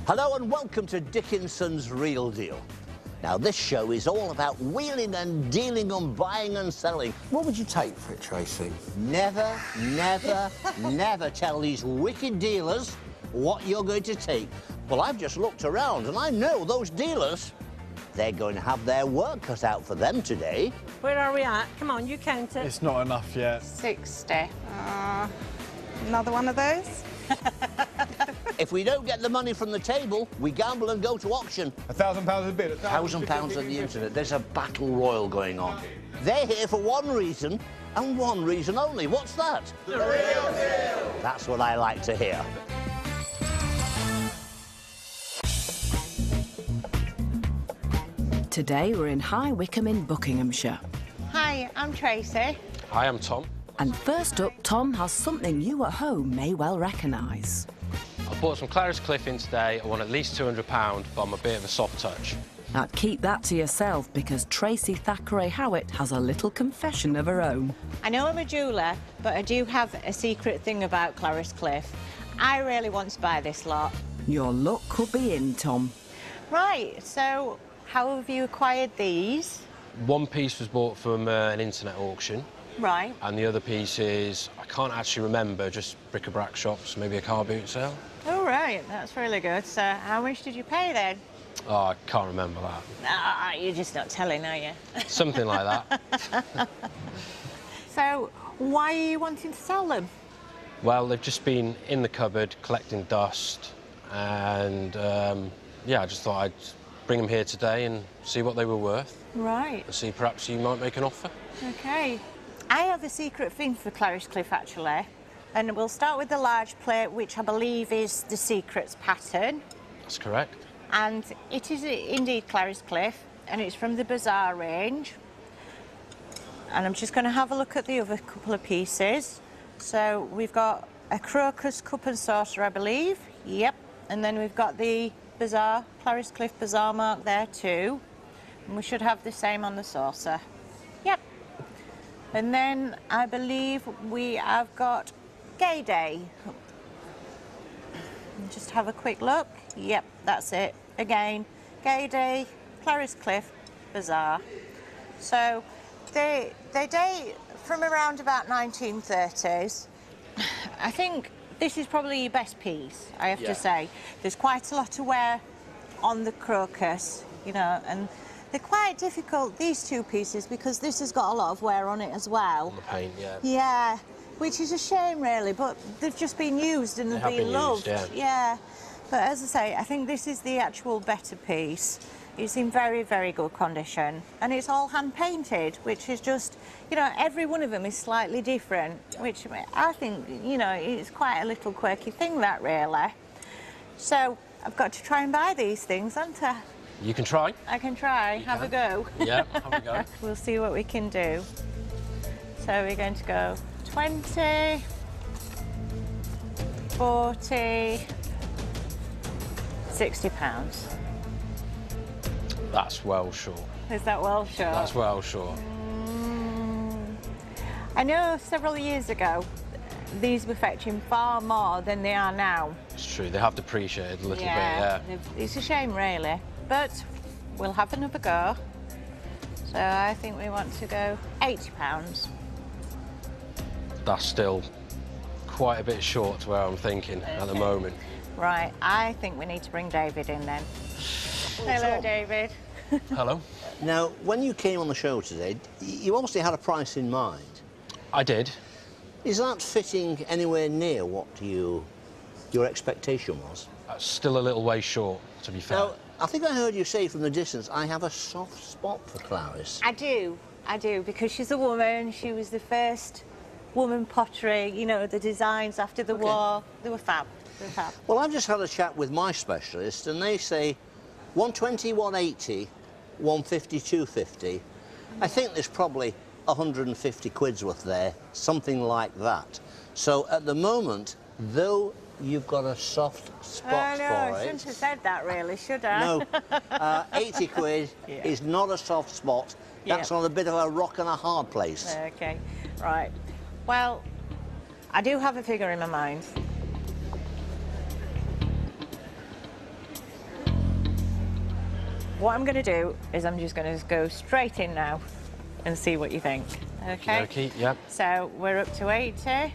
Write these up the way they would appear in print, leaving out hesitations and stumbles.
Hello and welcome to Dickinson's Real Deal. Now, this show is all about wheeling and dealing and buying and selling. What would you take for it, Tracy? Never, never, never tell these wicked dealers what you're going to take. Well, I've just looked around and I know those dealers, they're going to have their work cut out for them today. Where are we at? Come on, you count it. It's not enough yet. 60. Another one of those? If we don't get the money from the table, we gamble and go to auction. £1,000 a bit. £1,000 on the internet. There's a battle royal going on. They're here for one reason, and one reason only. What's that? The real deal! That's what I like to hear. Today we're in High Wycombe in Buckinghamshire. Hi, I'm Tracy. Hi, I'm Tom. And first up, Tom has something you at home may well recognise. I bought some Clarice Cliff in today. I want at least £200, but I'm a bit of a soft touch. Now keep that to yourself because Tracy Thackeray-Howitt has a little confession of her own. I know I'm a jeweller, but I do have a secret thing about Clarice Cliff. I really want to buy this lot. Your luck could be in, Tom. Right, so how have you acquired these? One piece was bought from an internet auction, Right. and the other piece is, I can't actually remember, just bric-a-brac shops, maybe a car boot sale. Oh, right, that's really good. So how much did you pay then? Oh, I can't remember that. Ah, you're just not telling, are you? Something like that. So why are you wanting to sell them? Well, they've just been in the cupboard collecting dust, and yeah, I just thought I'd bring them here today and see what they were worth. Right. And see perhaps you might make an offer. OK. I have a secret thing for Clarice Cliff, actually. And we'll start with the large plate, which I believe is the Secrets pattern. That's correct. And it is indeed Clarice Cliff, and it's from the Bazaar range. And I'm just going to have a look at the other couple of pieces. So we've got a crocus cup and saucer, I believe. Yep. And then we've got the Bazaar, Clarice Cliff Bazaar mark there too. And we should have the same on the saucer. Yep. And then I believe we have got Gay Day. Just have a quick look. Yep, that's it. Again, Gay Day, Clarice Cliff Bazaar. So they date from around about 1930s. I think this is probably your best piece, I have to say. There's quite a lot of wear on the crocus, you know, and they're quite difficult, these two pieces, because this has got a lot of wear on it as well. On the paint, yeah. Yeah, which is a shame, really, but they've just been used and they've been loved. Yeah. But as I say, I think this is the actual better piece. It's in very, very good condition. And it's all hand-painted, which is just, you know, every one of them is slightly different, which I think, you know, it's quite a little quirky thing, that, really. So I've got to try and buy these things, haven't I? You can try. I can try. Have a go. Yeah, have a go. We'll see what we can do. So we're going to go 20, 40, £60. That's well short. Is that well short? That's well short. I know several years ago these were fetching far more than they are now. It's true, they have depreciated a little bit, yeah. It's a shame, really. But we'll have another go. So I think we want to go £80. That's still quite a bit short to where I'm thinking at the moment. Right, I think we need to bring David in then. Hello, David. Hello. Now, when you came on the show today, you obviously had a price in mind. I did. Is that fitting anywhere near what your expectation was? Still a little way short, to be fair. Now, I think I heard you say from the distance, I have a soft spot for Clarice. I do, because she's a woman. She was the first woman pottery, you know, the designs after the war. They were fab. They were fab. Well, I've just had a chat with my specialist, and they say 120, 180, 150, 250. I think there's probably 150 quid's worth there, something like that. So at the moment, though you've got a soft spot for it. I shouldn't have said that, really, should I? No, 80 quid is not a soft spot. That's on a bit of a rock and a hard place. OK, right. Well, I do have a figure in my mind. what I'm going to do is I'm just going to go straight in now and see what you think. Okay? Okay, yep. So we're up to 80,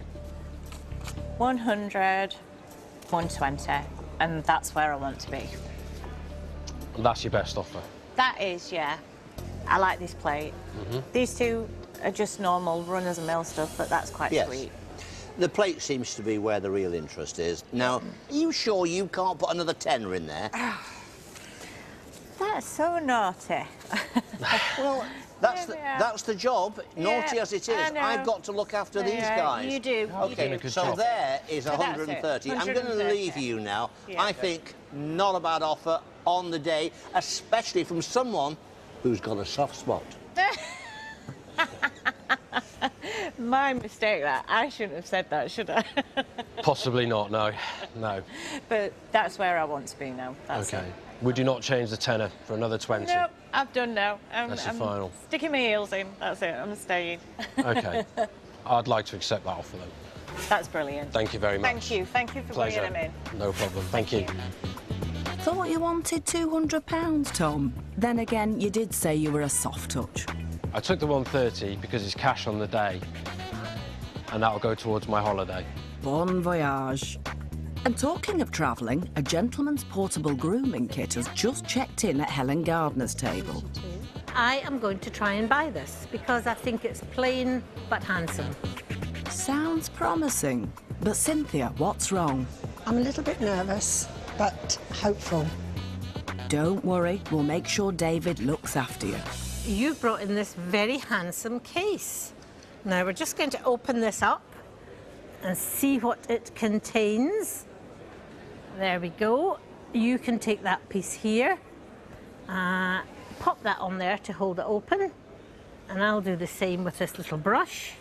100, 120, and that's where I want to be. And that's your best offer? That is, yeah. I like this plate. These two are just normal run-of-the-mill stuff, but that's quite Yes. sweet. The plate seems to be where the real interest is. Now, are you sure you can't put another tenner in there? That's so naughty. Well, that's the job, naughty as it I is. know. I've got to look after these guys. You do. Okay, doing a good so job. there is So that's it, 130. I'm going to 130. leave you now. Yeah, I good. think not a bad offer on the day, especially from someone who's got a soft spot. My mistake that. I shouldn't have said that, should I? Possibly not, no. No. But that's where I want to be now. That's Okay. it. Would you not change the tenner for another 20? Nope, I've done now. That's your final. Sticking my heels in. That's it. I'm staying. Okay. I'd like to accept that offer then. That's brilliant. Thank you very much. Thank you. Thank you for Pleasure. bringing them in. No problem. Thank you. Thought you wanted £200, Tom. Then again, you did say you were a soft touch. I took the 130 because it's cash on the day, and that'll go towards my holiday. Bon voyage. And talking of travelling, a gentleman's portable grooming kit has just checked in at Helen Gardner's table. I am going to try and buy this because I think it's plain but handsome. Sounds promising. But Cynthia, what's wrong? I'm a little bit nervous, but hopeful. Don't worry, we'll make sure David looks after you. You've brought in this very handsome case. Now we're just going to open this up and see what it contains. There we go. You can take that piece here, pop that on there to hold it open, and I'll do the same with this little brush.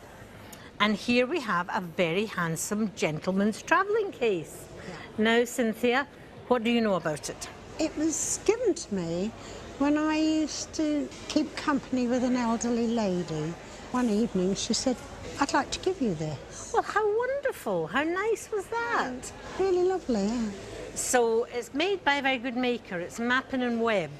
And here we have a very handsome gentleman's travelling case. Now, Cynthia, what do you know about it? It was given to me when I used to keep company with an elderly lady. One evening she said, "I'd like to give you this." Well, how wonderful. How nice was that? Really lovely, yeah. So it's made by a very good maker. It's Mappin and Webb.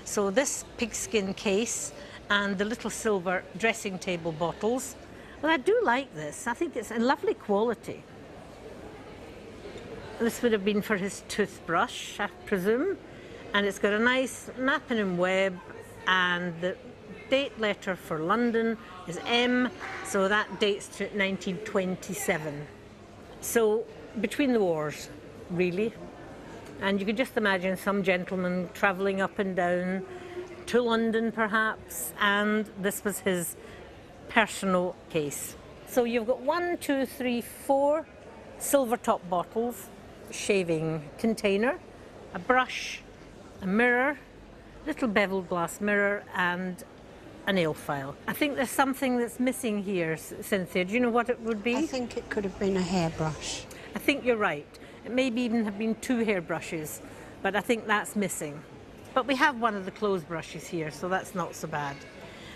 So this pigskin case and the little silver dressing table bottles. Well, I do like this. I think it's a lovely quality. This would have been for his toothbrush, I presume. And it's got a nice Mappin and Webb, and the date letter for London is M, so that dates to 1927. So between the wars, really. And you could just imagine some gentleman travelling up and down to London, perhaps, and this was his personal case. So you've got 4 silver top bottles, shaving container, a brush, a mirror, little beveled glass mirror, and a nail file. I think there's something that's missing here, Cynthia. Do you know what it would be? I think it could have been a hairbrush. I think you're right. It maybe even have been 2 hairbrushes, but I think that's missing. But we have one of the clothes brushes here, so that's not so bad.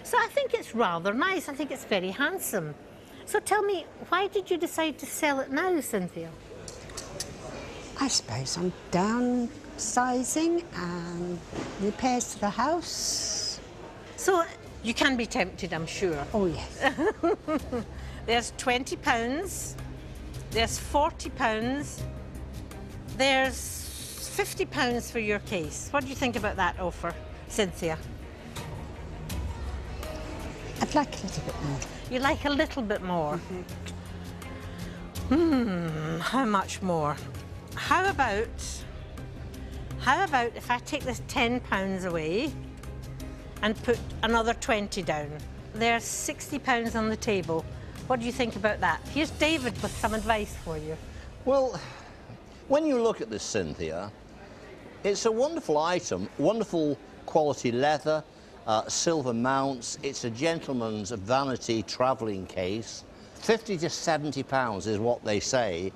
So I think it's rather nice. I think it's very handsome. So tell me, why did you decide to sell it now, Cynthia? I suppose I'm downsizing and repairs to the house. So you can be tempted, I'm sure. Oh, yes. There's £20, there's £40, there's £50 for your case. What do you think about that offer, Cynthia? I'd like a little bit more. You like a little bit more? How much more? How about if I take this £10 away and put another 20 down? There's £60 on the table. What do you think about that? Here's David with some advice for you. Well, when you look at this, Cynthia, it's a wonderful item, wonderful quality leather, silver mounts. It's a gentleman's vanity travelling case. 50 to 70 pounds is what they say.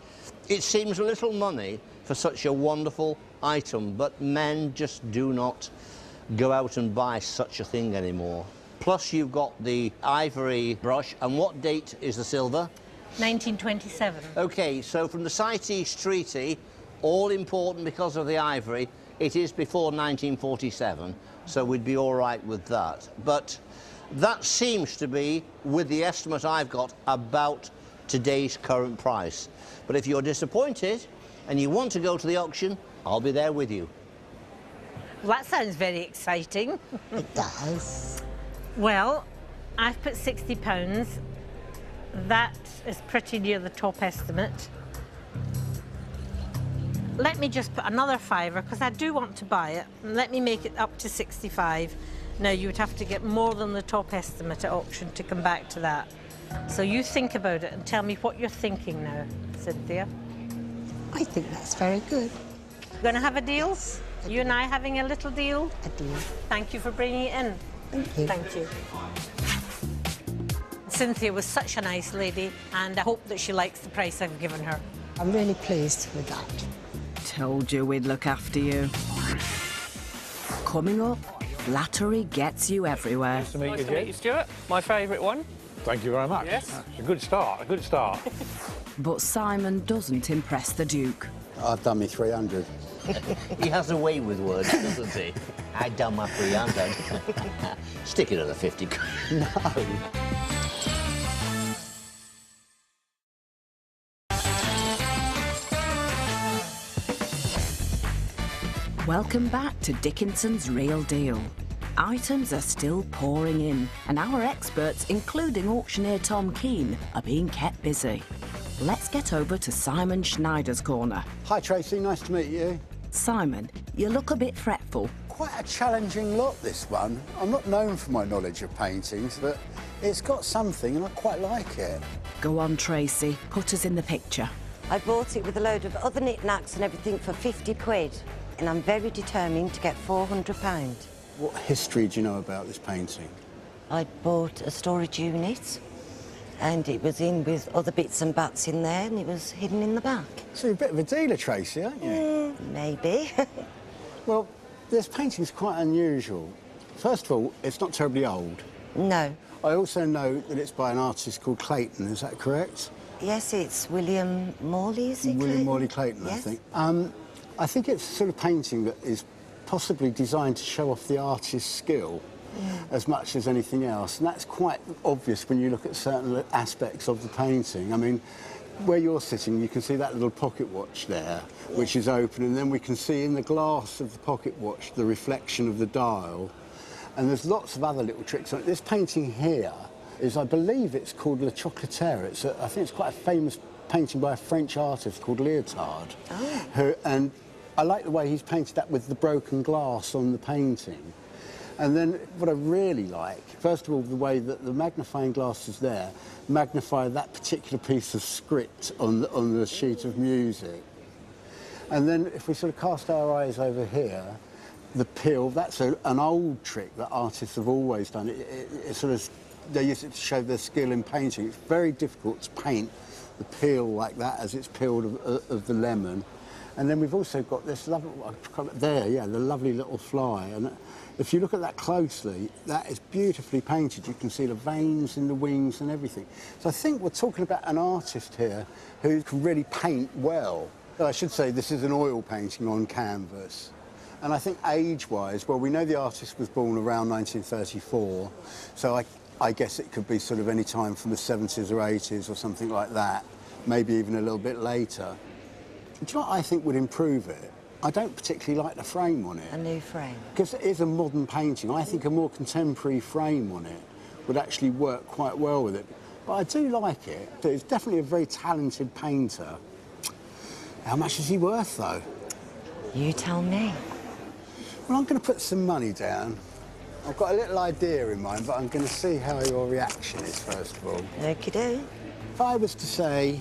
It seems little money for such a wonderful item, but men just do not go out and buy such a thing anymore. Plus you've got the ivory brush, and what date is the silver? 1927. Okay, so from the CITES Treaty, all important because of the ivory, It is before 1947, so we'd be all right with that. But that seems to be, with the estimate I've got, about today's current price. But if you're disappointed and you want to go to the auction, I'll be there with you. Well, that sounds very exciting. It does. Well, I've put £60. That is pretty near the top estimate. Let me just put another £5 because I do want to buy it. Let me make it up to 65. Now, you would have to get more than the top estimate at auction to come back to that. So you think about it and tell me what you're thinking now, Cynthia. I think that's very good. Going to have a deal? You and I having a little deal? A deal. Thank you for bringing it in. Thank you. Thank you. Cynthia was such a nice lady, and I hope that she likes the price I've given her. I'm really pleased with that. Told you we'd look after you. Coming up, flattery gets you everywhere. Nice to meet Nice you, to meet Jed. you, Stuart. My favourite one. Thank you very much. Yes. It's a good start, a good start. But Simon doesn't impress the Duke. I've done me 300. He has a way with words, doesn't he? I done my 300. Stick it at the 50. No. Welcome back to Dickinson's Real Deal. Items are still pouring in, and our experts, including auctioneer Tom Keane, are being kept busy. Let's get over to Simon Schneider's corner. Hi Tracy, nice to meet you. Simon, you look a bit fretful. Quite a challenging lot, this one. I'm not known for my knowledge of paintings, but it's got something and I quite like it. Go on, Tracy, put us in the picture. I bought it with a load of other knickknacks and everything for 50 quid, and I'm very determined to get £400. What history do you know about this painting? I bought a storage unit, and it was in with other bits and bats in there, and it was hidden in the back. So you're a bit of a dealer, Tracy, aren't you? Maybe. Well, this painting's quite unusual. First of all, it's not terribly old. No. I also know that it's by an artist called Clayton, is that correct? Yes, it's William Morley, is it? William Morley Clayton, Yes. I think it's a sort of painting that is possibly designed to show off the artist's skill as much as anything else. And that's quite obvious when you look at certain aspects of the painting. I mean, where you're sitting, you can see that little pocket watch there, which is open, and then we can see in the glass of the pocket watch the reflection of the dial. And there's lots of other little tricks on it. This painting here is, I believe it's called Le Chocolatier. I think it's quite a famous painting by a French artist called Leotard. And I like the way he's painted that with the broken glass on the painting. And then what I really like, first of all, the way that the magnifying glasses there magnify that particular piece of script on the sheet of music. And then if we sort of cast our eyes over here, the peel, that's an old trick that artists have always done. It sort of, they use it to show their skill in painting. It's very difficult to paint the peel like that as it's peeled of the lemon. And then we've also got this lovely, there, yeah, the lovely little fly. And if you look at that closely, that is beautifully painted. You can see the veins in the wings and everything. So I think we're talking about an artist here who can really paint well. I should say this is an oil painting on canvas. And I think age-wise, well, we know the artist was born around 1934, so I guess it could be sort of any time from the 70s or 80s or something like that, maybe even a little bit later. Do you know what I think would improve it? I don't particularly like the frame on it. A new frame. Because it is a modern painting. I think a more contemporary frame on it would actually work quite well with it. But I do like it. It's definitely a very talented painter. How much is he worth, though? You tell me. Well, I'm going to put some money down. I've got a little idea in mind, but I'm going to see how your reaction is, first of all. Okie-do. If I was to say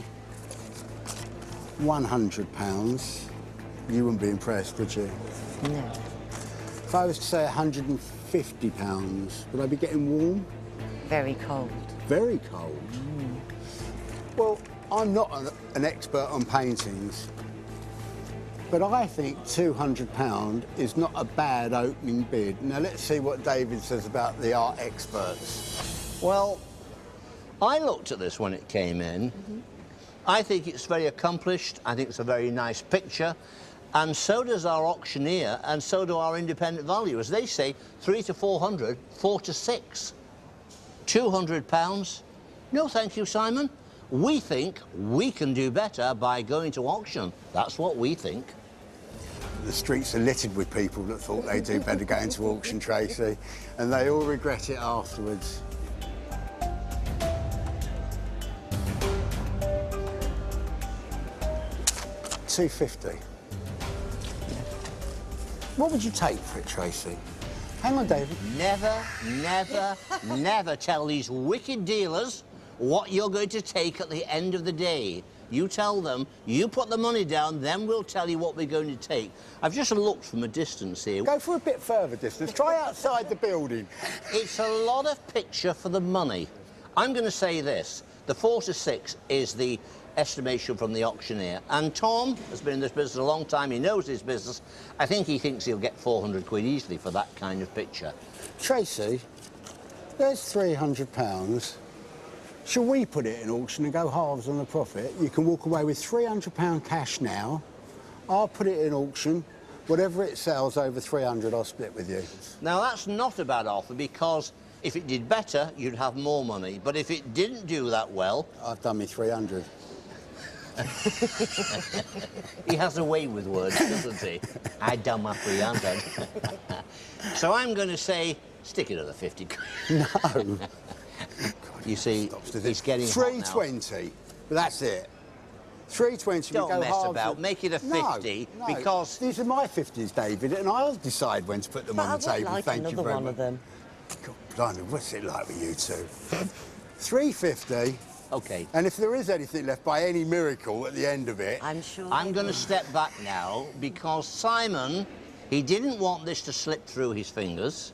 £100, you wouldn't be impressed, would you? No. If I was to say £150, would I be getting warm? Very cold. Very cold. Well, I'm not an expert on paintings, but I think £200 is not a bad opening bid. Now, let's see what David says about the art experts. Well, I looked at this when it came in. I think it's very accomplished. I think it's a very nice picture. And so does our auctioneer, and so do our independent valuers. They say 300 to 400, 4 to 6. £200? No, thank you, Simon. We think we can do better by going to auction. That's what we think. The streets are littered with people that thought they'd do better going to auction, Tracy, and they all regret it afterwards. £250. What would you take for it, Tracy? Hang on, David. Never, never, never tell these wicked dealers what you're going to take at the end of the day. You tell them, you put the money down, then we'll tell you what we're going to take. I've just looked from a distance here. Go for a bit further distance. Try outside the building. It's a lot of picture for the money. I'm going to say this. The 4 to 6 is the estimation from the auctioneer. And Tom has been in this business a long time. He knows his business. I think he thinks he'll get 400 quid easily for that kind of picture. Tracy, there's £300. Shall we put it in auction and go halves on the profit? You can walk away with £300 cash now. I'll put it in auction. Whatever it sells over 300, I'll split with you. Now, that's not a bad offer, because if it did better, you'd have more money. But if it didn't do that well... I've done me 300. He has a way with words, doesn't he? I done my 300. So I'm going to say, stick it at the 50. No. You see, he's getting 320, but that's it. 320, Don't we go mess halves about, make it a 50, no, because... These are my 50s, David, and I'll decide when to put them on the table. Like Thank you another very one much. of them. God, blimey, what's it like with you two? 350. OK. And if there is anything left by any miracle at the end of it... I'm sure. I'm going to step back now, because Simon, he didn't want this to slip through his fingers.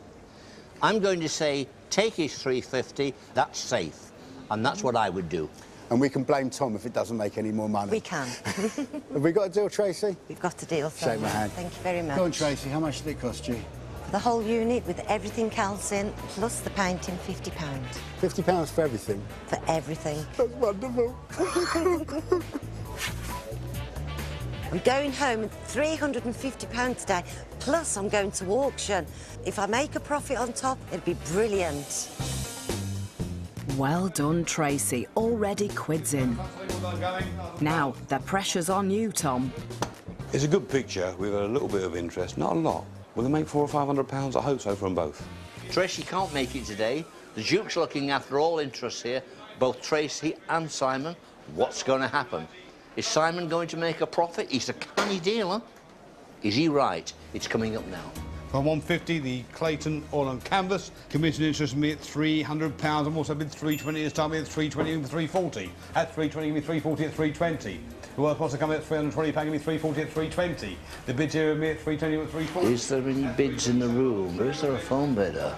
I'm going to say, take his 350, that's safe. And that's what I would do. And we can blame Tom if it doesn't make any more money. We can. Have we got a deal, Tracy? We've got a deal, sir. Shake my hand. Thank you very much. Go on, Tracy, how much did it cost you? For the whole unit, with everything else in, plus the painting, £50. £50 for everything? For everything. That's wonderful. I'm going home with £350 today, plus I'm going to auction. If I make a profit on top, it'd be brilliant. Well done, Tracy. Already quids in. Now, the pressure's on you, Tom. It's a good picture. We've had a little bit of interest, not a lot. Will they make £400 or £500? I hope so from both. Tracy can't make it today. The Duke's looking after all interests here, both Tracy and Simon. What's going to happen? Is Simon going to make a profit? He's a canny dealer. Is he right? It's coming up now. For 150, the Clayton all on canvas. Commission interest me at £300. I'm also bid 320 this time. At 320 with 340. At 320 with 340 at 320. The worth wants to come at 320, give me 340 at 320. The bids here are me at 320 with 340. Is there any bids in the room, or is there a phone bidder?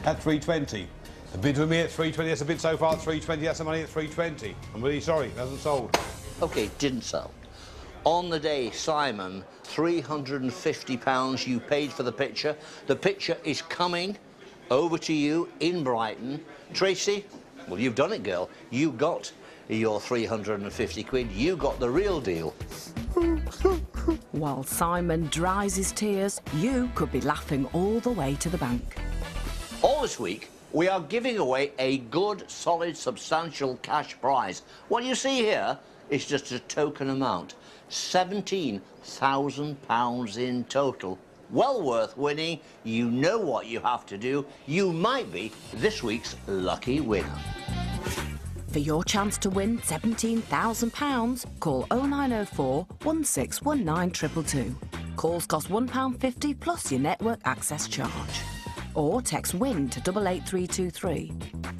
At 320. The bid with me at 320. That's a bid so far at 320. That's the money at 320. I'm really sorry, it hasn't sold. OK, didn't sell. On the day, Simon, £350 you paid for the picture. The picture is coming over to you in Brighton. Tracy, well, you've done it, girl. You got your 350 quid. You got the real deal. While Simon dries his tears, you could be laughing all the way to the bank. All this week, we are giving away a good, solid, substantial cash prize. What you see here is just a token amount. £17,000 in total. Well worth winning. You know what you have to do. You might be this week's lucky winner. For your chance to win £17,000, call 0904 1619 222. Calls cost £1.50 plus your network access charge. Or text WIN to 88323.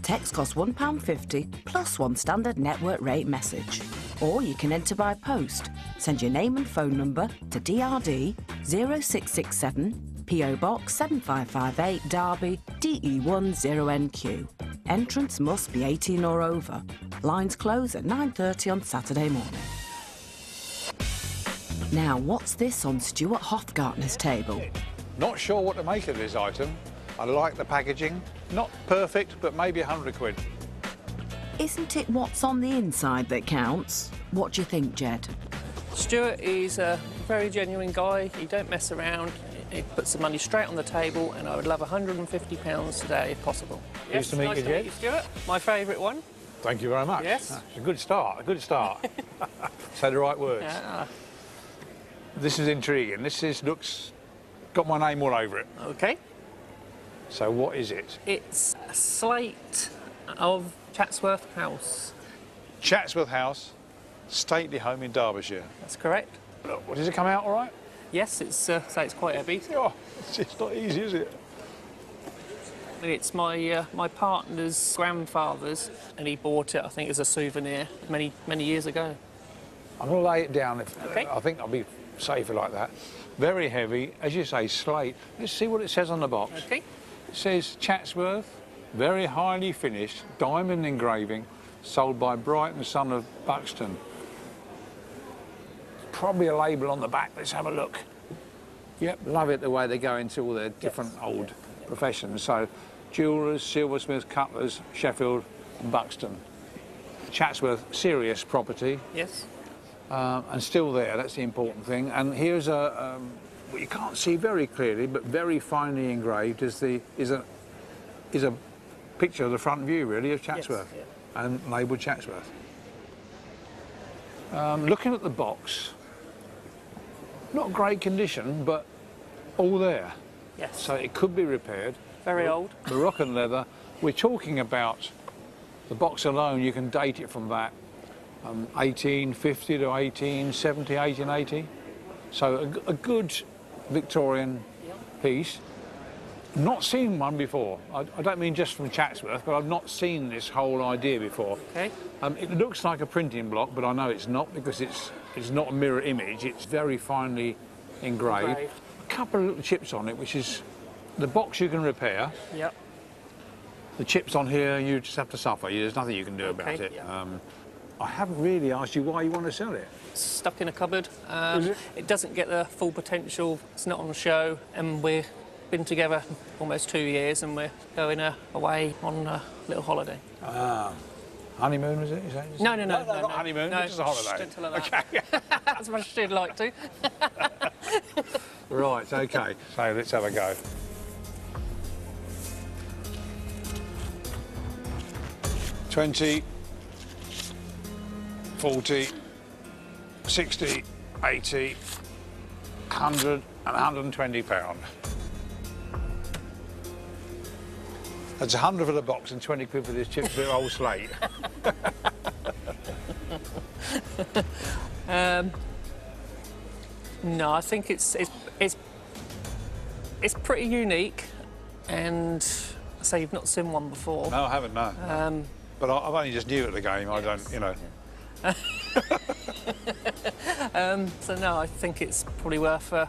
Text costs £1.50 plus one standard network rate message. Or you can enter by post. Send your name and phone number to DRD 0667 PO Box 7558 Derby DE10NQ. Entrance must be 18 or over. Lines close at 9:30 on Saturday morning. Now, what's this on Stuart Hofgartner's table? Not sure what to make of this item. I like the packaging. Not perfect, but maybe 100 quid. Isn't it what's on the inside that counts? What do you think, Jed? Stuart is a very genuine guy. He don't mess around. He puts the money straight on the table, and I would love £150 today if possible. Nice to meet you, Jed. Stuart. My favourite one. Thank you very much. Yes. That's a good start, a good start. Say the right words. Yeah. This is intriguing. Looks got my name all over it. Okay. So what is it? It's a slate of Chatsworth House. Chatsworth House, stately home in Derbyshire. That's correct. Look, does it come out all right? Yes, it's quite heavy. Oh, it's not easy, is it? It's my my partner's grandfather's, and he bought it, I think, as a souvenir many years ago. I'm going to lay it down. Okay. I think I'll be safer like that. Very heavy, as you say, slate. Let's see what it says on the box. Okay. It says Chatsworth, very highly finished, diamond engraving, sold by Brighton, son of Buxton. Probably a label on the back. Let's have a look. Yep, love it the way they go into all their different old professions. So, jewellers, silversmiths, cutlers, Sheffield and Buxton. Chatsworth, serious property. Yes. And still there, that's the important thing. And here's a, what you can't see very clearly, but very finely engraved is a picture of the front view, really, of Chatsworth, yes, and labelled Chatsworth. Looking at the box, not great condition, but all there. Yes. So it could be repaired. Very old. Moroccan leather. We're talking about the box alone, you can date it from that. 1850 to 1870, 1880. So a good Victorian piece. Not seen one before. I don't mean just from Chatsworth, but I've not seen this whole idea before. Okay. It looks like a printing block, but I know it's not because it's not a mirror image. It's very finely engraved. A couple of little chips on it, which is the box you can repair. Yep. The chips on here, you just have to suffer. There's nothing you can do about it. Yeah. I haven't really asked you why you want to sell it. It's stuck in a cupboard. Is it? It doesn't get the full potential. It's not on show, and we've been together almost 2 years, and we're going away on a little holiday. Ah. Honeymoon, was it? You say? No, not honeymoon, no, just a holiday. Don't tell her that. Okay. As much as she'd like to. Right, okay. So let's have a go. $20, $40, $60, $80, £100 and £120. That's 100 for the box and 20 quid for this chips bit of old slate. No, I think it's pretty unique, and I say you've not seen one before. No, I haven't, no. But I've only just new at the game. I don't, you know. So no, I think it's probably worth a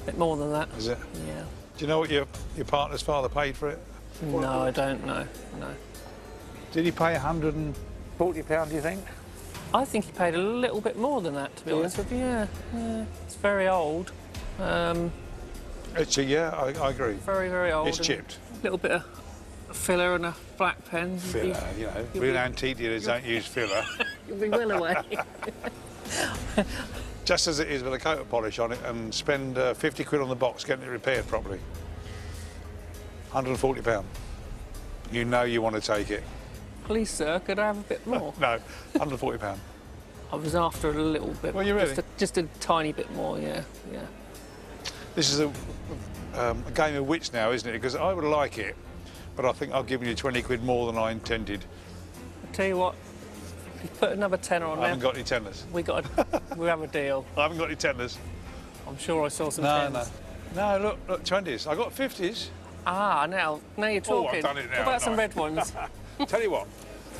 bit more than that. Is it? Yeah. Do you know what your partner's father paid for it? No, I don't know. No. Did he pay £140, do you think? I think he paid a little bit more than that, to be honest with you. Yeah. It's very old. It's I agree. Very, very old. It's chipped. A little bit of filler and a black pen. Filler, you know. Real antique dealers don't use filler. You'll be well away. Just as it is with a coat of polish on it, and spend 50 quid on the box getting it repaired properly. £140. You know you want to take it. Please, sir, could I have a bit more? No, £140. I was after a little bit. Well, you really? Just a tiny bit more, yeah. This is a game of wits now, isn't it? Because I would like it, but I think I've given you 20 quid more than I intended. I'll tell you what, if you put another tenner on I haven't got any tenners. we have a deal. I haven't got any tenners. I'm sure I saw some No, tens. no, look, 20s. I got 50s. Ah, now you're talking. Oh, I've done it now. What about some red ones? Tell you what,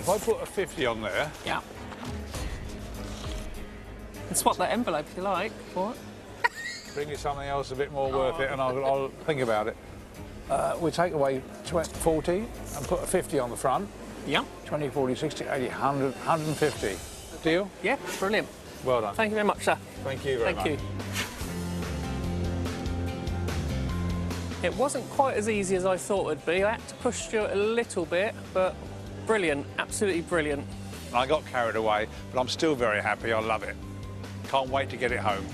if I put a 50 on there... Yeah. And swap that envelope if you like for it. Bring you something else a bit more worth it, and I'll think about it. We'll take away 40 and put a 50 on the front. Yeah. 20, 40, 60, 80, 100, 150. Deal? Yeah, brilliant. Well done. Thank you very much, sir. Thank you very much. Thank you. It wasn't quite as easy as I thought it'd be. I had to push Stuart a little bit, but brilliant, absolutely brilliant. I got carried away, but I'm still very happy. I love it. Can't wait to get it home.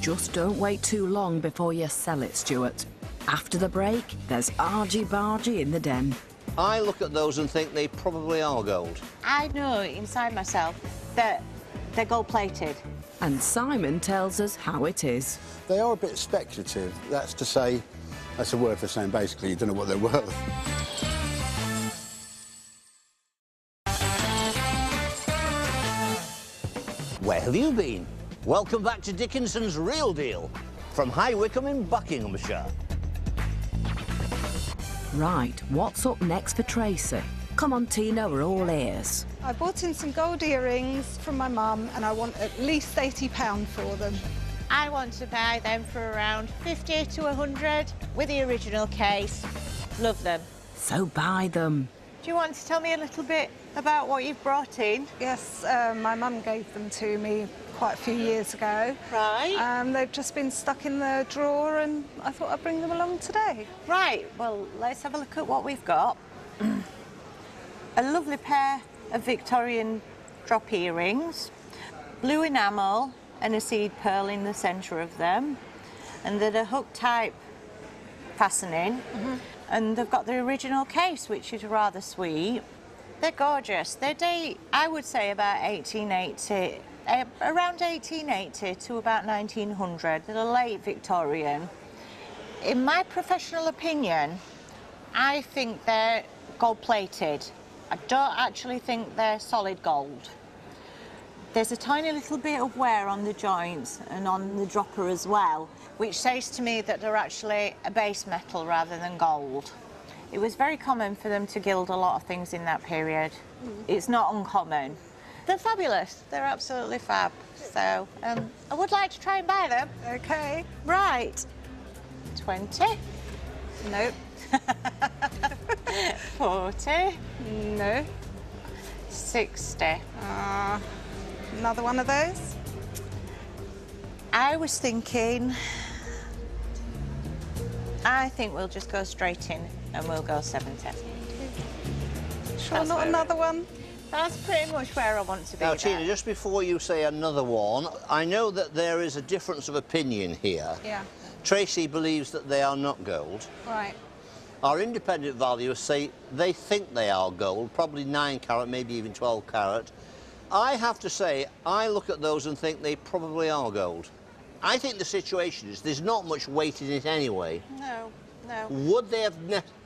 Just don't wait too long before you sell it, Stuart. After the break, there's argy-bargy in the den. I look at those and think they probably are gold. I know inside myself that they're gold-plated. And Simon tells us how it is. They are a bit speculative. That's to say, that's a word for saying basically you don't know what they're worth. Where have you been? Welcome back to Dickinson's Real Deal from High Wycombe in Buckinghamshire. Right, what's up next for Tracy? Come on, Tina, we're all ears. I bought in some gold earrings from my mum and I want at least £80 for them. I want to buy them for around 50 to 100 with the original case. Love them. So buy them. Do you want to tell me a little bit about what you've brought in? Yes, my mum gave them to me quite a few years ago. Right. They've just been stuck in the drawer and I thought I'd bring them along today. Right, well, let's have a look at what we've got. A lovely pair of Victorian drop earrings, blue enamel and a seed pearl in the centre of them, and they're a hook type fastening, and they've got the original case, which is rather sweet. They're gorgeous. They date, I would say, about 1880, around 1880 to about 1900. They're late Victorian. In my professional opinion, I think they're gold-plated. I don't actually think they're solid gold. There's a tiny little bit of wear on the joints and on the dropper as well, which says to me that they're actually a base metal rather than gold. It was very common for them to gild a lot of things in that period. It's not uncommon. They're fabulous. They're absolutely fab. So I would like to try and buy them. Okay. Right. 20. Nope. 40. No. 60. Another one of those? I was thinking, I think we'll just go straight in and we'll go 70. Sure, That's not another one? That's pretty much where I want to be. Now, there. Tina, just before you say another one, I know that there is a difference of opinion here. Yeah. Tracy believes that they are not gold. Right. Our independent valuers say they think they are gold, probably 9 carat, maybe even 12 carat. I have to say, I look at those and think they probably are gold. I think the situation is there's not much weight in it anyway. No, no. Would they have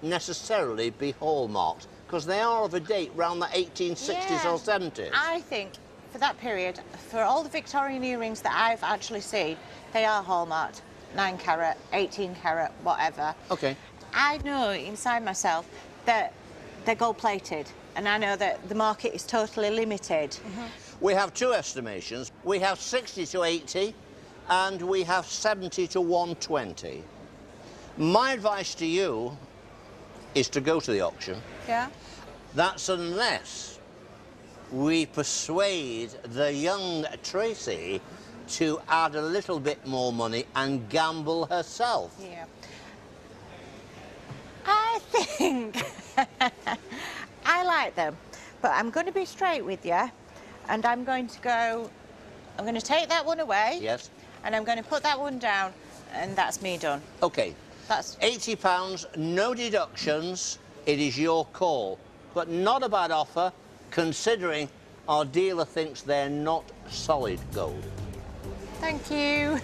necessarily be hallmarked? Because they are of a date around the 1860s or 70s. I think for that period, for all the Victorian earrings that I've actually seen, they are hallmarked. 9 carat, 18 carat, whatever. Okay. I know inside myself that they're gold-plated, and I know that the market is totally limited. We have two estimations. We have 60 to 80, and we have 70 to 120. My advice to you is to go to the auction. Yeah. That's unless we persuade the young Tracy to add a little bit more money and gamble herself. Yeah. I think I like them, but I'm going to be straight with you, and I'm going to take that one away. Yes. And I'm going to put that one down, and that's me done. Okay. That's £80, no deductions. It is your call, but not a bad offer, considering our dealer thinks they're not solid gold. Thank you.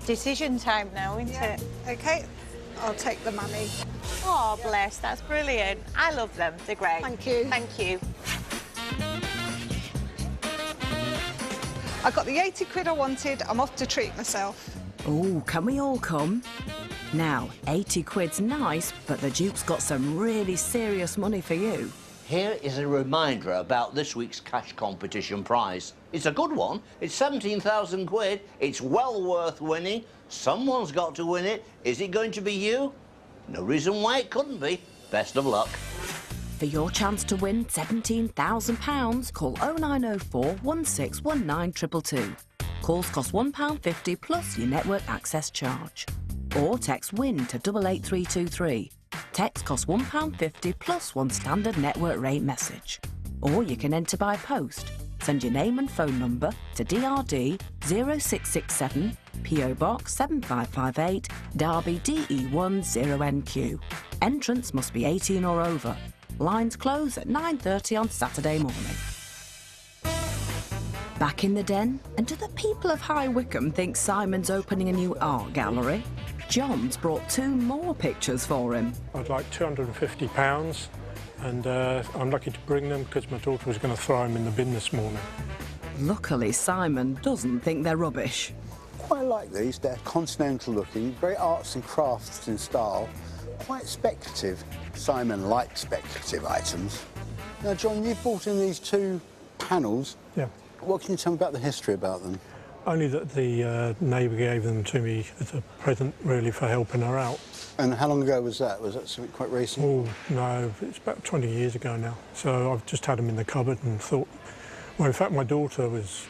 Decision time now, isn't Yeah. it? Okay, I'll take the money. Oh, bless, that's brilliant. I love them, they're great. Thank you. Thank you. I got the 80 quid I wanted. I'm off to treat myself. Oh, can we all come? Now, 80 quid's nice, but the Duke's got some really serious money for you. Here is a reminder about this week's cash competition prize. It's a good one. It's 17,000 quid. It's well worth winning. Someone's got to win it. Is it going to be you? No reason why it couldn't be. Best of luck. For your chance to win £17,000, call 0904 1619 222. Calls cost £1.50 plus your network access charge. Or text WIN to 88323. Text costs £1.50 plus one standard network rate message. or you can enter by post. Send your name and phone number to DRD 0667 PO Box 7558 Derby DE10 0NQ. Entrance must be 18 or over. Lines close at 9:30 on Saturday morning. Back in the den, and do the people of High Wycombe think Simon's opening a new art gallery? John's brought 2 more pictures for him. I'd like £250 and I'm lucky to bring them because my daughter was going to throw them in the bin this morning. Luckily, Simon doesn't think they're rubbish. Quite like these. They're continental looking, very arts and crafts in style, quite speculative. Simon likes speculative items. Now, John, you've brought in these 2 panels. Yeah. What can you tell me about the history about them? Only that the neighbour gave them to me as a present, really, for helping her out. And how long ago was that? Was that something quite recent? Oh, no, it's about 20 years ago now. So I've just had them in the cupboard and thought... Well, in fact, my daughter was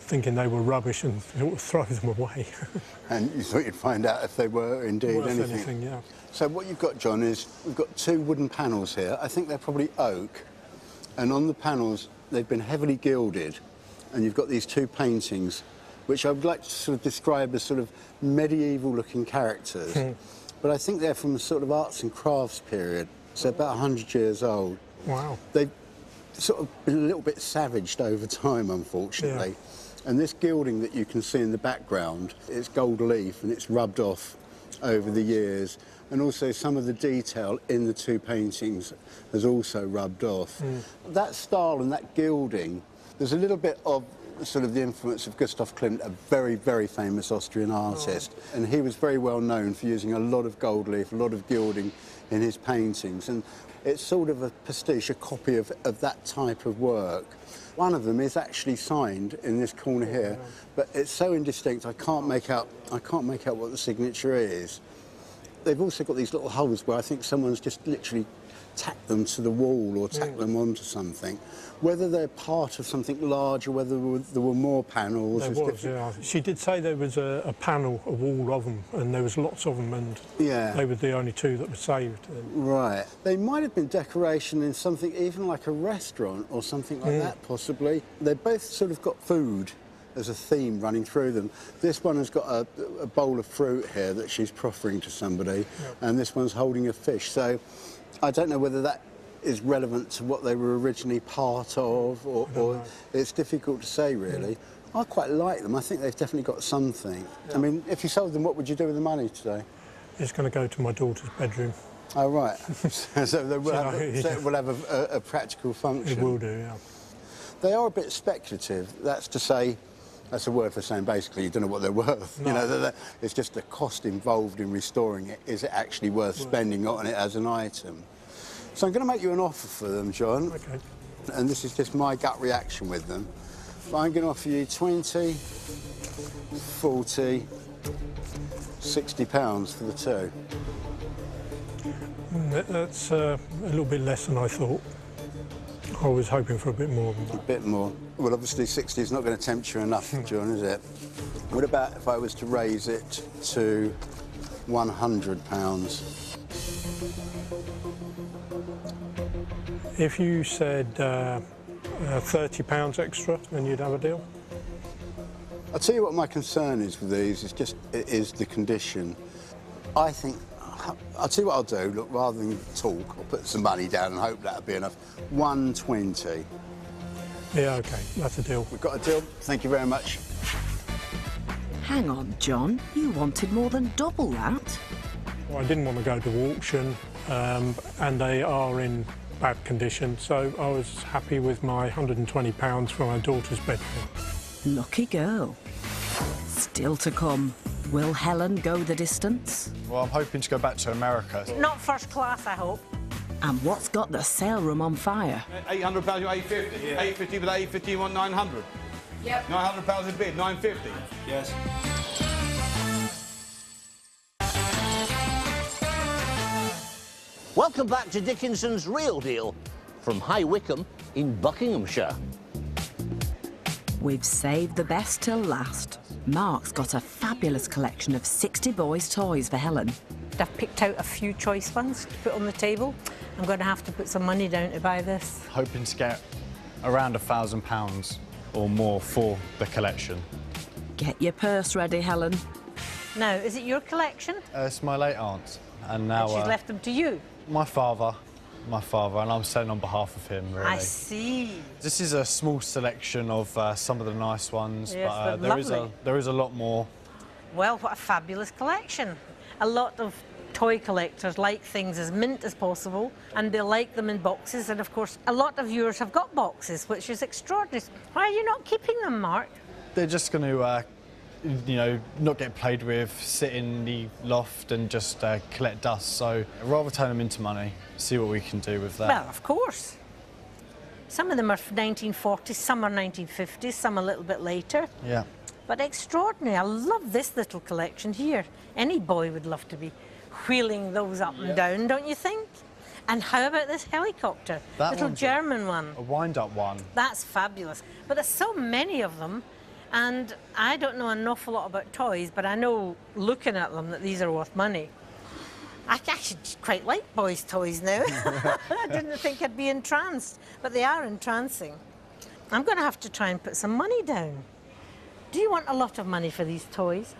thinking they were rubbish and sort of throw them away. And you thought you'd find out if they were indeed Worth anything? anything, yeah. So what you've got, John, is we've got 2 wooden panels here. I think they're probably oak. And on the panels, they've been heavily gilded. And you've got these 2 paintings, which I would like to sort of describe as sort of medieval-looking characters. But I think they're from the sort of arts and crafts period, so about 100 years old. Wow. They've sort of been a little bit savaged over time, unfortunately. Yeah. And this gilding that you can see in the background, it's gold leaf and it's rubbed off over the years. And also some of the detail in the 2 paintings has also rubbed off. That style and that gilding, there's a little bit of sort of the influence of Gustav Klimt, a very, very famous Austrian artist. Oh. And he was very well known for using a lot of gold leaf, a lot of gilding in his paintings. And it's sort of a pastiche, a copy of that type of work. One of them is actually signed in this corner here, but it's so indistinct I can't make out what the signature is. They've also got these little holes where I think someone's just literally tacked them to the wall or tacked them onto something. Whether they're part of something larger, whether there were more panels... There was, yeah. She did say there was a panel, a wall of them, and there was lots of them, and they were the only 2 that were saved. Right. They might have been decoration in something even like a restaurant or something like that, possibly. They've both sort of got food as a theme running through them. This one has got a bowl of fruit here that she's proffering to somebody, and this one's holding a fish. So I don't know whether that is relevant to what they were originally part of, or it's difficult to say, really. I quite like them. I think they've definitely got something. I mean, if you sold them, what would you do with the money today? It's going to go to my daughter's bedroom. Oh, right. So they will have a practical function. It will do, yeah. They are a bit speculative. That's to say, that's a word for saying basically you don't know what they're worth. No. You know, it's just the cost involved in restoring it. Is it actually worth spending on it as an item? So I'm going to make you an offer for them, John. Okay. And this is just my gut reaction with them. But I'm going to offer you 20, 40, £60 for the 2. That's a little bit less than I thought. I was hoping for a bit more than that. A bit more. Well, obviously 60 is not going to tempt you enough, John, is it? What about if I was to raise it to £100? If you said £30 extra, then you'd have a deal? I'll tell you what my concern is with these, it is the condition. I think, I'll tell you what I'll do, look, rather than talk, I'll put some money down and hope that'll be enough. 120. Yeah, OK, that's a deal. We've got a deal. Thank you very much. Hang on, John, you wanted more than double that. Well, I didn't want to go to auction, and they are in bad condition, so I was happy with my £120 for my daughter's bedroom. Lucky girl. Still to come. Will Helen go the distance? Well, I'm hoping to go back to America. Not first class, I hope. And what's got the sale room on fire? £800, you want 850. Yeah. 850 with 850, you want 900. Yep. £900 in bid, 950. Yes. Welcome back to Dickinson's Real Deal from High Wycombe in Buckinghamshire. We've saved the best till last. Mark's got a fabulous collection of 60 boys' toys for Helen. I've picked out a few choice ones to put on the table. I'm going to have to put some money down to buy this. Hoping to get around £1,000 or more for the collection. Get your purse ready, Helen. Now, is it your collection? It's my late aunt, and now And she's left them to you? my father, and I'm selling on behalf of him, really. I see. This is a small selection of some of the nice ones, Yes, but but there is a lot more. Well, what a fabulous collection. A lot of toy collectors like things as mint as possible, and they like them in boxes, and of course a lot of viewers have got boxes, which is extraordinary. Why are you not keeping them, Mark? They're just going to, you know, not get played with, sit in the loft and just collect dust, so I'd rather turn them into money, see what we can do with that. Well, of course. Some of them are 1940s, some are 1950s, some a little bit later. Yeah. But extraordinary. I love this little collection here. Any boy would love to be wheeling those up and down, don't you think? And how about this helicopter? That little one's German one. A wind-up one. That's fabulous. But there's so many of them, and I don't know an awful lot about toys, but I know, looking at them, that these are worth money. I actually quite like boys' toys now. I didn't think I'd be entranced, but they are entrancing. I'm going to have to try and put some money down. Do you want a lot of money for these toys?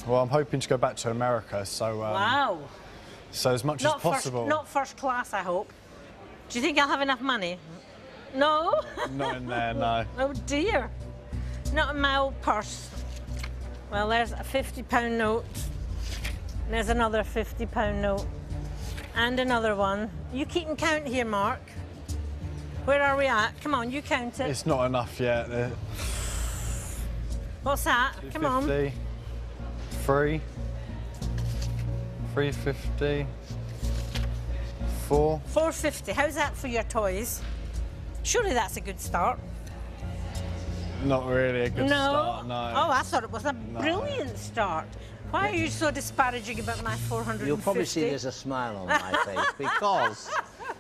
Well, I'm hoping to go back to America, so... Wow. So as much as possible. Not first class, I hope. Do you think I'll have enough money? No? Not in there, no. Oh dear. Not in my old purse. Well, there's a £50 note. There's another £50 note. And another one. You keeping count here, Mark? Where are we at? Come on, you count it. It's not enough yet. What's that? Come on. 350, 4. 450. How's that for your toys? Surely that's a good start. Not really a good start, no. Oh, I thought it was a brilliant start. Why are you so disparaging about my 450? You'll probably see there's a smile on my face because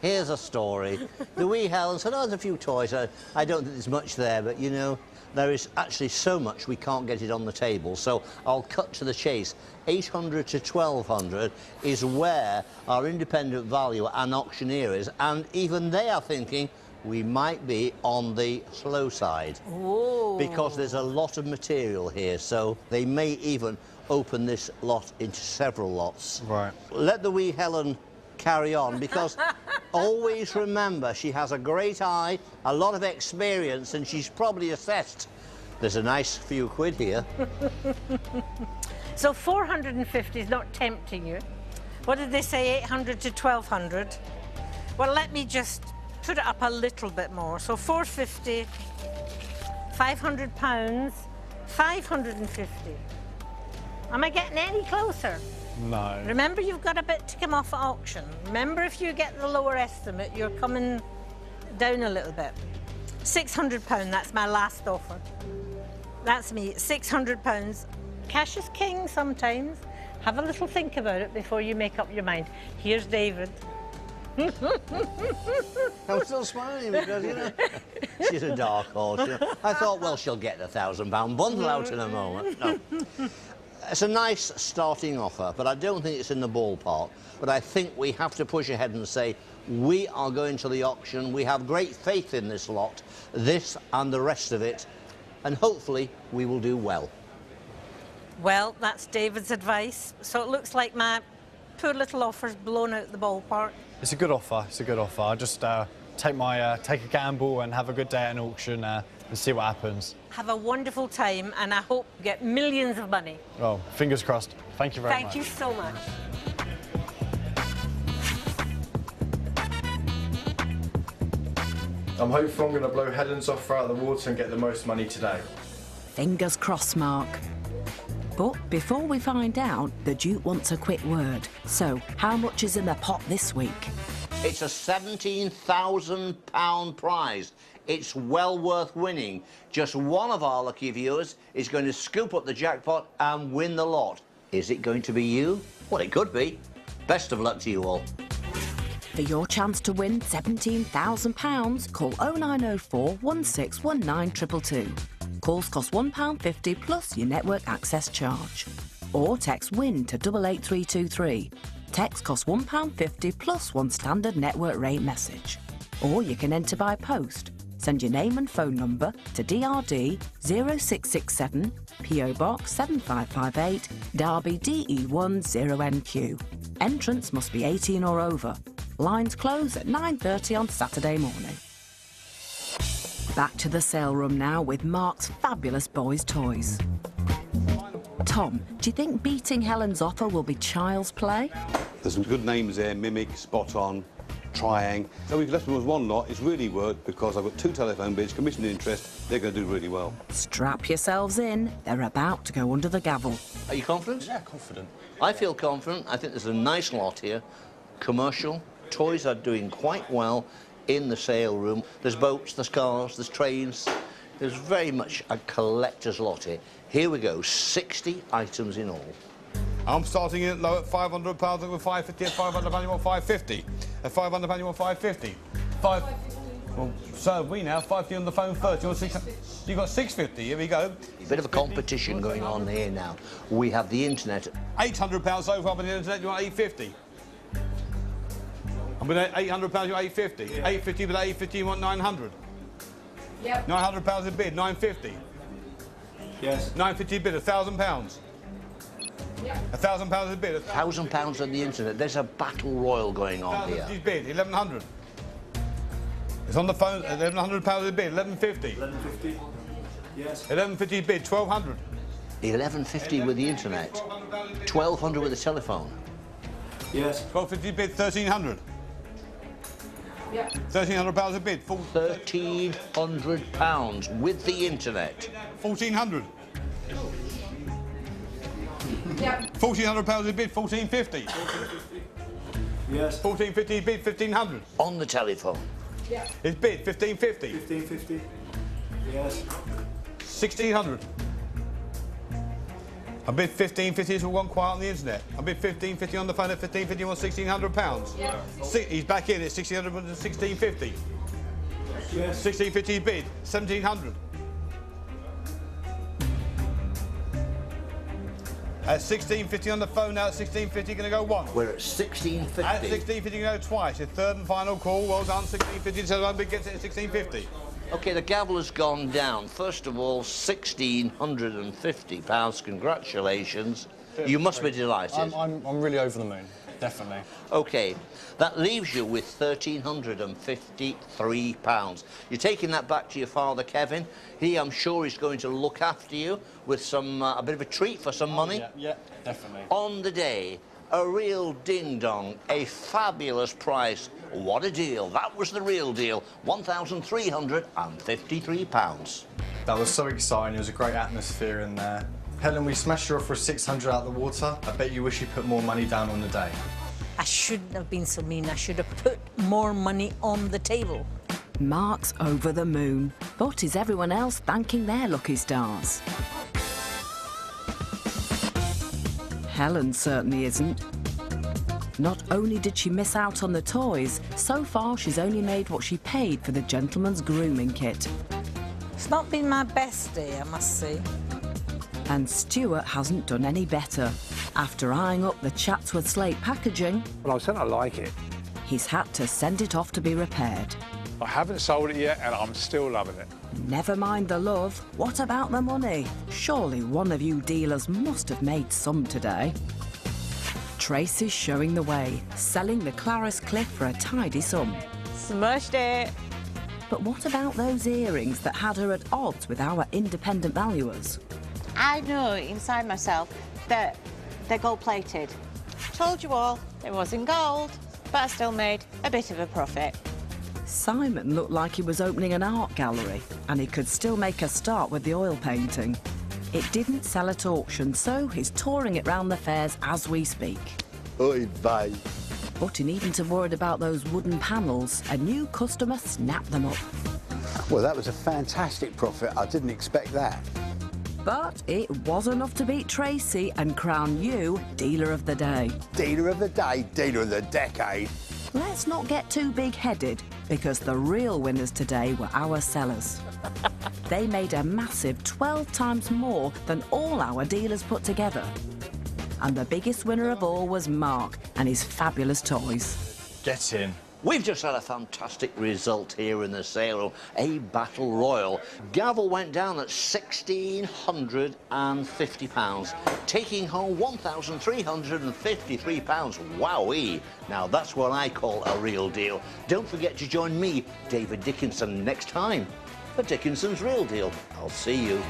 here's a story. The wee Helen said, oh, there's a few toys. I don't think there's much there, but you know, there is actually so much we can't get it on the table. So I'll cut to the chase. 800 to 1200 is where our independent valuer and auctioneer is, and even they are thinking we might be on the slow side. Whoa. Because there's a lot of material here, so they may even open this lot into several lots. Right. Let the wee Helen carry on, because always remember she has a great eye, a lot of experience, and she's probably assessed there's a nice few quid here. So 450 is not tempting you. What did they say, 800 to 1200? Well, let me just put it up a little bit more. So 450, £500, 550. Am I getting any closer? No. Remember, you've got a bit to come off at auction. Remember, if you get the lower estimate, you're coming down a little bit. £600, that's my last offer. That's me, £600. Cash is king sometimes. Have a little think about it before you make up your mind. Here's David. I'm still smiling because, you know, she's a dark horse. You know. I thought, well, she'll get the £1,000 bundle out in a moment. No. It's a nice starting offer, but I don't think it's in the ballpark. But I think we have to push ahead and say, we are going to the auction. We have great faith in this lot, this and the rest of it, and hopefully we will do well. Well, that's David's advice. So it looks like my poor little offer's blown out the ballpark. It's a good offer, it's a good offer. I just take a gamble and have a good day at an auction and see what happens. Have a wonderful time, and I hope you get millions of money. Well, fingers crossed. Thank you very much. Thank you so much. I'm hopeful I'm going to blow Helen's offer out of the water and get the most money today. Fingers crossed, Mark. But before we find out, the Duke wants a quick word. So, how much is in the pot this week? It's a £17,000 prize. It's well worth winning. Just one of our lucky viewers is going to scoop up the jackpot and win the lot. Is it going to be you? Well, it could be. Best of luck to you all. For your chance to win £17,000, call 0904 1619 222. Calls cost £1.50 plus your network access charge. Or text WIN to 88323. Text costs £1.50 plus one standard network rate message. Or you can enter by post. Send your name and phone number to DRD 0667 PO Box 7558 Derby DE1 0NQ. Entrance must be 18 or over. Lines close at 9:30 on Saturday morning. Back to the sale room now with Mark's fabulous boys' toys. Tom, do you think beating Helen's offer will be child's play? There's some good names there, Mimic, Spot On, Triang. So we've left them with one lot. It's really worked because I've got 2 telephone bids, commission interest. They're going to do really well. Strap yourselves in. They're about to go under the gavel. Are you confident? Yeah, confident. I feel confident. I think there's a nice lot here. Commercial. Toys are doing quite well in the sale room. There's boats, there's cars, there's trains. There's very much a collector's lot here. Here we go, 60 items in all. I'm starting in low at £500 over 550. At £500 you want 550. At £500 you want 550. Well, so have we now. 550 on the phone first. You want 600. You got 650. Here we go. A bit of a competition going on here now. We have the internet. £800 so far on the internet. You want 850. I'm with £800. You want 850. Yeah. 850 with 850. You want 900. Yep. £900 a bid. 950. Yes. 950 a bid. £1,000. Yeah. £1,000 a bid. £1,000 on the internet. There's a battle royal going on here. Bid 1,100. It's on the phone. £1,100 a bid. 1,150. 1,150. Yes. 1,150 bid. 1,200. 1,150 with the internet. 1,200 with the telephone. Yes. 1,250 bid. 1,300. Yeah. £1,300 a bid. £1,300 with the internet. 1,400. Yeah. £1,400 a bid. 1,450. Yes. 1,450 bid. 1,500. On the telephone. Yeah. It's bid. 1,550. 1,550. Yes. 1,600. I bid 1,550 to one quiet on the internet. I bid 1,550 on the phone at 1,550. You want £1,600? Yeah. He's back in at 1,600 to 1,650. Yes. 1,650 bid. 1,700. At 1,650 on the phone now. At 1,650, going to go once. We're at 1,650. At 1,650, going to go twice. Your third and final call. Well done. 1,650. So one bid gets it at 1,650. OK, the gavel has gone down. First of all, £1,650. Congratulations. You must be delighted. I'm really over the moon, definitely. OK, that leaves you with £1,353. You're taking that back to your father, Kevin. He, I'm sure, is going to look after you with some a bit of a treat for some money. Yeah, definitely. On the day, a real ding-dong, a fabulous price. What a deal. That was the real deal. £1,353. That was so exciting. It was a great atmosphere in there. Helen, we smashed her off for 600 out of the water. I bet you wish you put more money down on the day. I shouldn't have been so mean. I should have put more money on the table. Mark's over the moon, but is everyone else thanking their lucky stars? Helen certainly isn't. Not only did she miss out on the toys, so far she's only made what she paid for the gentleman's grooming kit. It's not been my best day, I must say. And Stuart hasn't done any better. After eyeing up the Chatsworth slate packaging... Well, I said I like it. He's had to send it off to be repaired. I haven't sold it yet, and I'm still loving it. Never mind the love, what about the money? Surely one of you dealers must have made some today. Tracy's showing the way, selling the Clarice Cliff for a tidy sum. Smashed it. But what about those earrings that had her at odds with our independent valuers? I know inside myself that they're gold-plated. Told you all, it wasn't gold, but I still made a bit of a profit. Simon looked like he was opening an art gallery, and he could still make a start with the oil painting. It didn't sell at auction, so he's touring it round the fairs as we speak. Oi, bye. But he needn't have worried about those wooden panels. A new customer snapped them up. Well, that was a fantastic profit. I didn't expect that. But it was enough to beat Tracy and crown you Dealer of the Day. Dealer of the Day, Dealer of the Decade. Let's not get too big-headed, because the real winners today were our sellers. They made a massive 12 times more than all our dealers put together. And the biggest winner of all was Mark and his fabulous toys. Get in. We've just had a fantastic result here in the sale room, a battle royal. Gavel went down at £1,650, taking home £1,353. Wowee! Now that's what I call a real deal. Don't forget to join me, David Dickinson, next time for Dickinson's Real Deal. I'll see you.